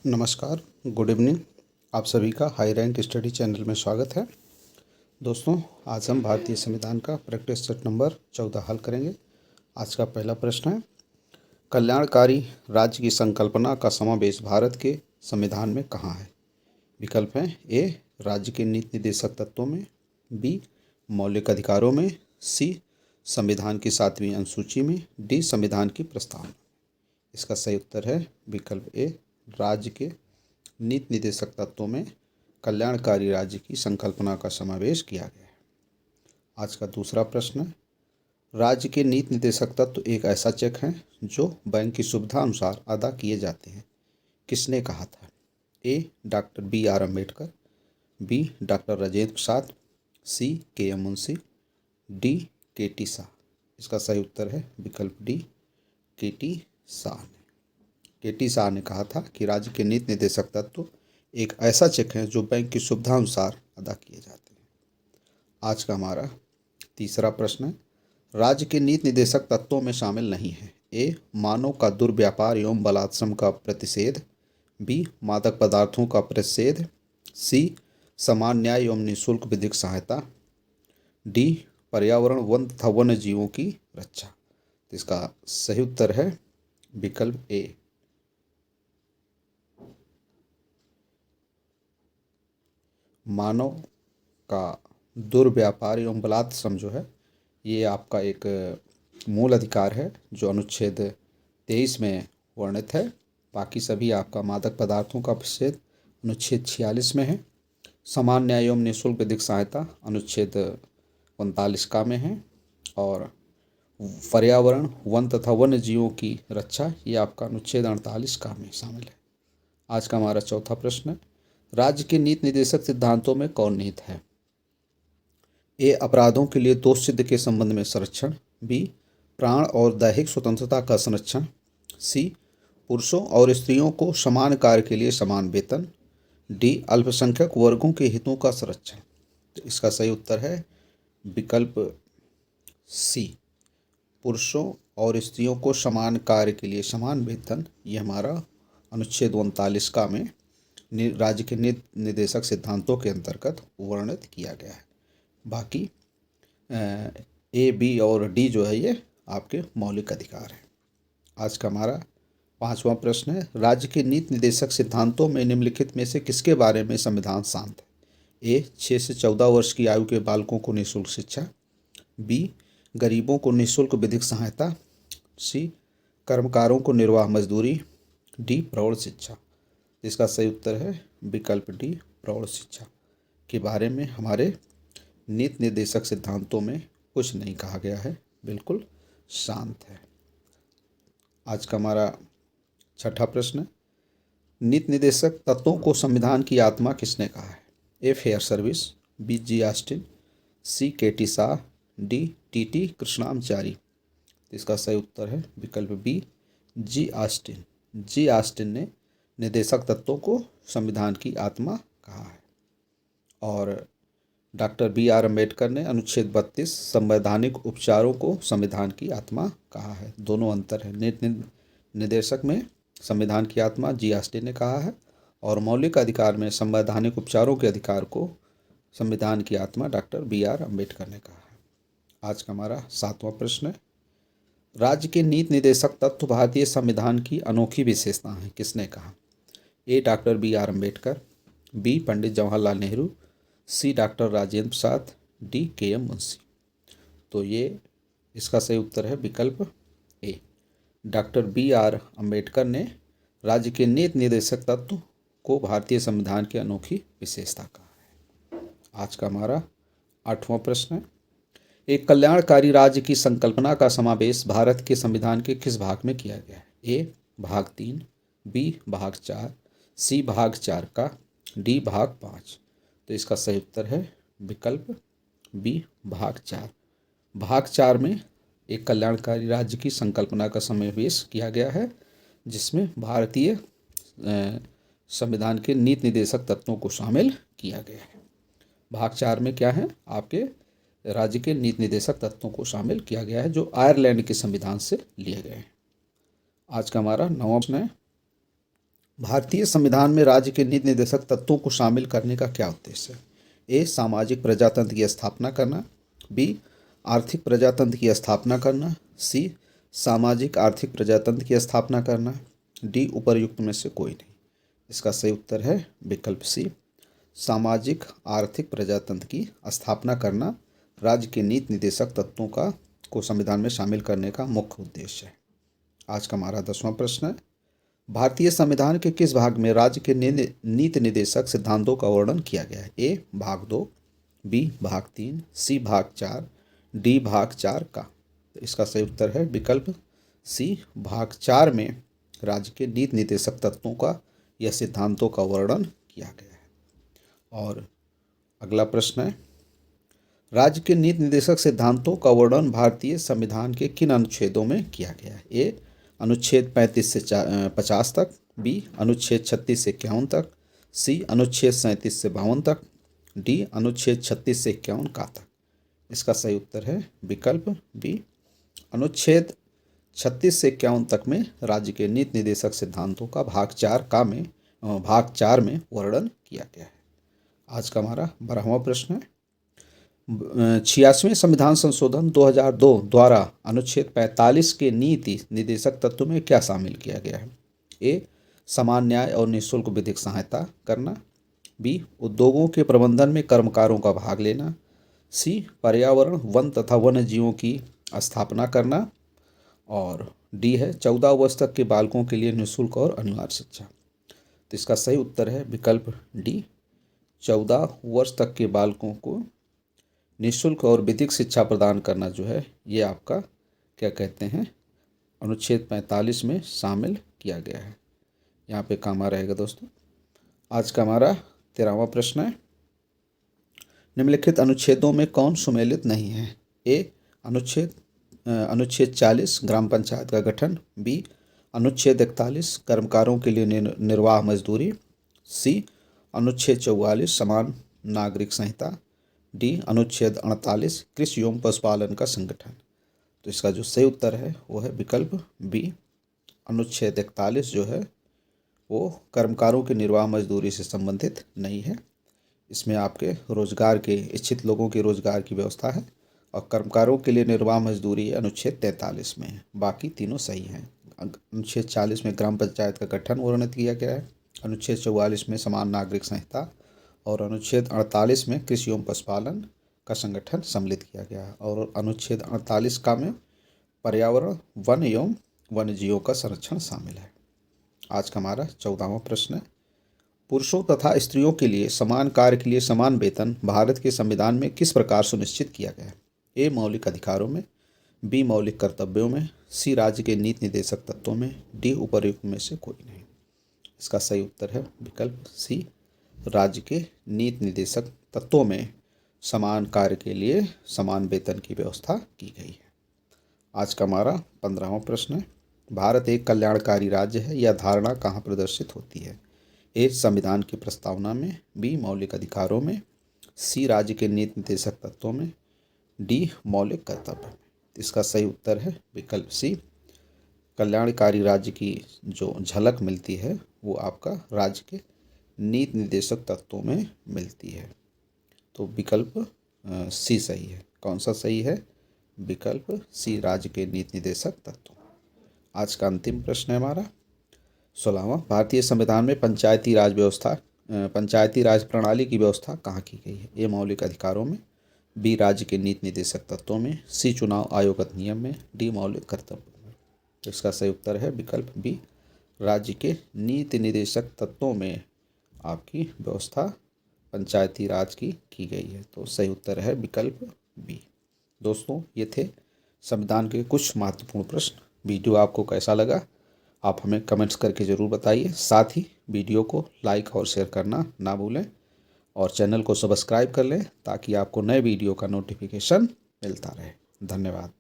नमस्कार, good evening. आप सभी का हाई रैंक स्टडी चैनल में स्वागत है। दोस्तों, आज हम भारतीय संविधान का प्रैक्टिस सेट नंबर 14 हल करेंगे। आज का पहला प्रश्न है, कल्याणकारी राज्य की संकल्पना का समावेश भारत के संविधान में कहाँ है? विकल्प हैं ए, राज्य के नीति निर्देशक तत्वों में, बी, मौलिक अधिकारों में, सी, संविधान की 7वीं अनुसूची में, डी, संविधान की प्रस्तावना। इसका सही उत्तर है विकल्प ए, राज्य के नीति निर्देशक तत्वों में कल्याणकारी राज्य की संकल्पना का समावेश किया गया है। आज का दूसरा प्रश्न है, राज्य के नीति निर्देशक तत्व एक ऐसा चेक है जो बैंक की सुविधा अनुसार अदा किए जाते हैं। किसने कहा था? A, doctor BR Ambedkar, B, doctor Rajendra Prasad, C, KM Munshi, D, KT Shah. इसका सही उत्तर है विकल्प D, KT Shah. KT Shah ने कहा था कि राज्य के नीति निर्देशक तत्व एक ऐसा चेक है जो बैंक की सुविधा अनुसार अदा किए जाते हैं। आज का हमारा तीसरा प्रश्न है, राज्य के नीति निर्देशक तत्वों में शामिल नहीं है। ए, मानव का दुर्व्यापार एवं बलात्संग का प्रतिषेध, बी, मादक पदार्थों का प्रतिषेध, सी, समान न्याय एवं निःशुल्क विधिक सहायता, डी, पर्यावरण वन तथा वन्य जीवों की रक्षा। इसका सही उत्तर है विकल्प ए, मानव का दुर्व्यापार एवं बलात्संग जो है ये आपका एक मूल अधिकार है जो अनुच्छेद 23 में वर्णित है। बाकी सभी आपका मादक पदार्थों का प्रतिषेध अनुच्छेद 46 में है, समान न्याय एवं निःशुल्क विधिक सहायता अनुच्छेद 39 का में है, और पर्यावरण वन तथा वन्य जीवों की रक्षा ये आपका अनुच्छेद 48 का में शामिल है। आज का हमारा चौथा प्रश्न है, राज्य के नीति निर्देशक सिद्धांतों में कौन निहित है? ए, अपराधों के लिए दोष सिद्ध के संबंध में संरक्षण, बी, प्राण और दैहिक स्वतंत्रता का संरक्षण, सी, पुरुषों और स्त्रियों को समान कार्य के लिए समान वेतन, डी, अल्पसंख्यक वर्गों के हितों का संरक्षण। तो इसका सही उत्तर है विकल्प सी, पुरुषों और स्त्रियों को समान कार्य के लिए समान वेतन। ये हमारा अनुच्छेद 39 का में राज्य के नीति निर्देशक सिद्धांतों के अंतर्गत वर्णित किया गया है। बाकी ए, बी और डी जो है ये आपके मौलिक अधिकार हैं। आज का हमारा पांचवा प्रश्न है, राज्य के नीति निर्देशक सिद्धांतों में निम्नलिखित में से किसके बारे में संविधान शांत है? ए, 6 से 14 वर्ष की आयु के बालकों को निःशुल्क शिक्षा, बी, गरीबों को निःशुल्क विधिक सहायता, सी, कर्मकारों को निर्वाह मजदूरी, डी, प्रौढ़ शिक्षा। इसका सही उत्तर है विकल्प डी, प्रौढ़ शिक्षा के बारे में हमारे नीति निर्देशक सिद्धांतों में कुछ नहीं कहा गया है, बिल्कुल शांत है। आज का हमारा छठा प्रश्न, नीति निर्देशक तत्वों को संविधान की आत्मा किसने कहा है? A, fair service, B, G. Austin, C, KT Shah, D, TT Krishnamachari. इसका सही उत्तर है विकल्प B, G. Austin. G. Austin ने निर्देशक तत्वों को संविधान की आत्मा कहा है। और डॉक्टर BR अम्बेडकर ने अनुच्छेद 32 संवैधानिक उपचारों को संविधान की आत्मा कहा है। दोनों अंतर है, नीति निर्देशक में संविधान की आत्मा G. ऑस्टिन ने कहा है, और मौलिक अधिकार में संवैधानिक उपचारों के अधिकार को संविधान की आत्मा डॉक्टर BR अम्बेडकर ने कहा है। आज का हमारा सातवां प्रश्न है, राज्य के नीति निर्देशक तत्व भारतीय संविधान की अनोखी विशेषता है, किसने कहा? ए, doctor BR Ambedkar, B, Pandit Jawaharlal Nehru, सी, डॉक्टर राजेंद्र प्रसाद, डी, KM मुंशी। तो ये इसका सही उत्तर है विकल्प ए, डॉक्टर BR अम्बेडकर ने राज्य के नीति निर्देशक तत्व को भारतीय संविधान की अनोखी विशेषता कहा है। आज का हमारा आठवां प्रश्न है, एक कल्याणकारी राज्य की संकल्पना का समावेश भारत के संविधान के किस भाग में किया गया है? ए, भाग 3, बी, भाग 4, सी, भाग 4 का, डी, भाग 5। तो इसका सही उत्तर है विकल्प बी, भाग 4। भाग 4 में एक कल्याणकारी राज्य की संकल्पना का समावेश किया गया है, जिसमें भारतीय संविधान के नीति निर्देशक तत्वों को शामिल किया गया है। भाग 4 में क्या है, आपके राज्य के नीति निर्देशक तत्वों को शामिल किया गया है जो आयरलैंड के संविधान से लिए गए हैं। आज का हमारा 9वां प्रश्न है, भारतीय संविधान में राज्य के नीति निर्देशक तत्वों को शामिल करने का क्या उद्देश्य है? ए सामाजिक प्रजातंत्र की स्थापना करना, बी आर्थिक प्रजातंत्र की स्थापना करना, सी सामाजिक आर्थिक प्रजातंत्र की स्थापना करना, डी उपर्युक्त में से कोई नहीं। इसका सही उत्तर है विकल्प सी, सामाजिक आर्थिक प्रजातंत्र की स्थापना करना राज्य के नीति निर्देशक तत्वों को संविधान में शामिल करने का मुख्य उद्देश्य है। आज का हमारा 10वां प्रश्न है, भारतीय संविधान के किस भाग में राज्य के नीति निर्देशक सिद्धांतों का वर्णन किया गया है? ए भाग 2, बी भाग 3, सी भाग 4, डी भाग 4 का। तो इसका सही उत्तर है विकल्प सी, भाग 4 में राज्य के नीति निर्देशक तत्वों का या सिद्धांतों का वर्णन किया गया है। और अगला प्रश्न है, राज्य के नीति निर्देशक सिद्धांतों का वर्णन भारतीय संविधान के किन अनुच्छेदों में किया गया है? ए अनुच्छेद 35 से 50 तक, बी अनुच्छेद 36 से 51 तक, सी अनुच्छेद 37 से 52 तक, डी अनुच्छेद 36 से 51 का तक। इसका सही उत्तर है विकल्प बी, अनुच्छेद 36 से 51 तक में राज्य के नीति निर्देशक सिद्धांतों का भाग 4 में वर्णन किया गया है। आज का हमारा 12वां प्रश्न है, 86वें संविधान संशोधन 2002 द्वारा अनुच्छेद 45 के नीति निर्देशक तत्व में क्या शामिल किया गया है? ए समान न्याय और निःशुल्क विधिक सहायता करना, बी उद्योगों के प्रबंधन में कर्मकारों का भाग लेना, सी पर्यावरण वन तथा वन्य जीवों की स्थापना करना, और डी है 14 वर्ष तक के बालकों के लिए निःशुल्क और अनिवार्य शिक्षा। तो इसका सही उत्तर है विकल्प डी, 14 वर्ष तक के बालकों को निःशुल्क और विधिक शिक्षा प्रदान करना जो है ये आपका क्या कहते हैं अनुच्छेद 45 में शामिल किया गया है। यहाँ पे काम आ रहेगा दोस्तों। आज का हमारा 13वां प्रश्न है, निम्नलिखित अनुच्छेदों में कौन सुमेलित नहीं है? ए अनुच्छेद 40 ग्राम पंचायत का गठन, बी अनुच्छेद 41 कर्मकारों के लिए निर्वाह मजदूरी, सी अनुच्छेद 44 समान नागरिक संहिता, डी अनुच्छेद 48 कृषि एवं पशुपालन का संगठन। तो इसका जो सही उत्तर है वो है विकल्प बी, अनुच्छेद 41 जो है वो कर्मकारों की निर्वाह मजदूरी से संबंधित नहीं है। इसमें आपके रोजगार के इच्छित लोगों के रोजगार की व्यवस्था है और कर्मकारों के लिए निर्वाह मजदूरी अनुच्छेद 43 में है। बाकी तीनों सही हैं। अनुच्छेद 40 में ग्राम पंचायत का गठन वर्णित किया गया है, अनुच्छेद 44 में समान नागरिक संहिता और अनुच्छेद 48 में कृषि एवं पशुपालन का संगठन सम्मिलित किया गया है और अनुच्छेद 48 का में पर्यावरण वन एवं वन्य जीवों का संरक्षण शामिल है। आज का हमारा 14वां प्रश्न है, पुरुषों तथा स्त्रियों के लिए समान कार्य के लिए समान वेतन भारत के संविधान में किस प्रकार सुनिश्चित किया गया है? ए मौलिक अधिकारों में, बी मौलिक कर्तव्यों में, सी राज्य के नीति निर्देशक तत्वों में, डी उपर्युक्त में से कोई नहीं। इसका सही उत्तर है विकल्प सी, राज्य के नीति निर्देशक तत्वों में समान कार्य के लिए समान वेतन की व्यवस्था की गई है। आज का हमारा 15वां प्रश्न है, भारत एक कल्याणकारी राज्य है यह धारणा कहाँ प्रदर्शित होती है? ए संविधान की प्रस्तावना में, बी मौलिक अधिकारों में, सी राज्य के नीति निर्देशक तत्वों में, डी मौलिक कर्तव्य में। इसका सही उत्तर है विकल्प सी, कल्याणकारी राज्य की जो झलक मिलती है वो आपका राज्य के नीति निर्देशक तत्वों में मिलती है। तो विकल्प सी सही है। कौन सा सही है? विकल्प सी, राज्य के नीति निर्देशक तत्व। आज का अंतिम प्रश्न है हमारा 16वां, भारतीय संविधान में पंचायती राज प्रणाली की व्यवस्था कहाँ की गई है? ए मौलिक अधिकारों में, बी राज्य के नीति निर्देशक तत्वों में, सी चुनाव आयोग अधिनियम में, डी मौलिक कर्तव्य में। तो इसका सही उत्तर है विकल्प बी, राज्य के नीति निर्देशक तत्वों में आपकी व्यवस्था पंचायती राज की गई है। तो सही उत्तर है विकल्प बी। दोस्तों ये थे संविधान के कुछ महत्वपूर्ण प्रश्न। वीडियो आपको कैसा लगा आप हमें कमेंट्स करके ज़रूर बताइए। साथ ही वीडियो को लाइक और शेयर करना ना भूलें और चैनल को सब्सक्राइब कर लें ताकि आपको नए वीडियो का नोटिफिकेशन मिलता रहे। धन्यवाद।